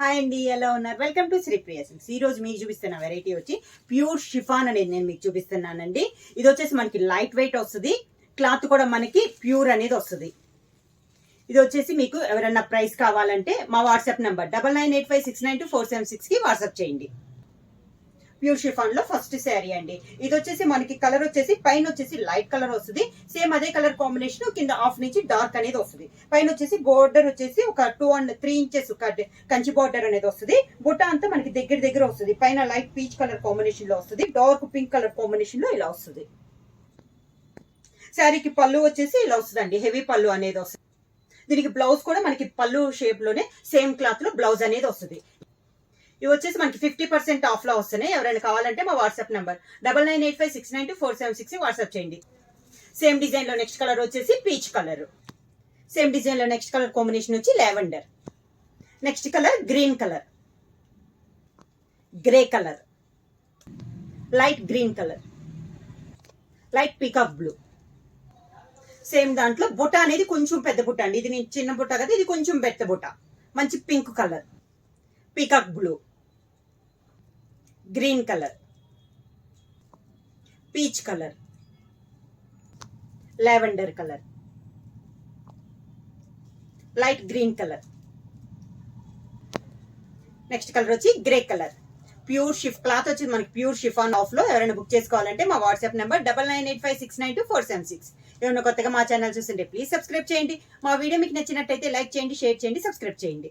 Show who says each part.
Speaker 1: Hi అండి, ఎలా ఉన్నారు? Welcome to Sri Priya Silks. ఈ రోజు మీకు చూపిస్తున్న వెరైటీ వచ్చి ప్యూర్ షిఫాన్ అనేది నేను మీకు చూపిస్తున్నానండి. ఇది వచ్చేసి మనకి లైట్ వెయిట్ వస్తుంది, క్లాత్ కూడా మనకి ప్యూర్ అనేది వస్తుంది. ఇది వచ్చేసి మీకు ఎవరైనా ప్రైస్ కావాలంటే మా వాట్సాప్ నెంబర్ 9985692476 కి వాట్సాప్ చేయండి. ప్యూర్ షిఫాన్ లో ఫస్ట్ శారీ అండి. ఇది వచ్చేసి మనకి కలర్ వచ్చేసి పైన వచ్చేసి లైట్ కలర్ వస్తుంది, సేమ్ అదే కలర్ కాంబినేషన్ కింద హాఫ్ నుంచి డార్క్ అనేది వస్తుంది. పైన వచ్చేసి బోర్డర్ వచ్చేసి ఒక 2 and 3 inches కంచి బోర్డర్ అనేది వస్తుంది. బుట్ట అంతా మనకి దగ్గర వస్తుంది. పైన లైట్ పీచ్ కలర్ కాంబినేషన్ లో వస్తుంది, డార్క్ పింక్ కలర్ కాంబినేషన్ లో ఇలా వస్తుంది. శారీకి పళ్ళు వచ్చేసి ఇలా వస్తుందండి, హెవీ పళ్ళు అనేది వస్తుంది. దీనికి బ్లౌజ్ కూడా మనకి పళ్ళు షేప్ లోనే సేమ్ క్లాత్ లో బ్లౌజ్ అనేది వస్తుంది. ఇవి వచ్చేసి మనకి 50% ఆఫ్ లో వస్తున్నాయి. ఎవరైనా కావాలంటే మా వాట్సాప్ నెంబర్ 9985692476 వాట్సాప్ చేయండి. సేమ్ డిజైన్ లో నెక్స్ట్ కలర్ వచ్చేసి పీచ్ కలర్. సేమ్ డిజైన్ లో నెక్స్ట్ కలర్ కాంబినేషన్ వచ్చి lavender. Next colour green colour, grey colour, light green colour, light peacock blue. Same దాంట్లో బుట్ట అనేది కొంచెం పెద్ద బుట్ట అండి. ఇది నేను చిన్న బుట్ట కదా, ఇది కొంచెం పెద్ద బుట్ట. మంచి pink colour, peacock blue, green colour, peach colour, lavender colour, light green colour. Next colour వచ్చి గ్రే కలర్. ప్యూర్ షిఫ్ క్లాత్ వచ్చి మనకి ప్యూర్ షిఫాన్ ఆఫ్ లో ఎవరైనా బుక్ చేసుకోవాలంటే మా వాట్సాప్ నెంబర్ 9985692476. ఎవరైనా కొత్తగా మా ఛానల్ చూస్తుంటే ప్లీజ్ సబ్స్క్రైబ్ చేయండి. మా వీడియో మీకు నచ్చినట్టయితే లైక్ చేయండి, షేర్ చేయండి, సబ్స్క్రైబ్ చేయండి.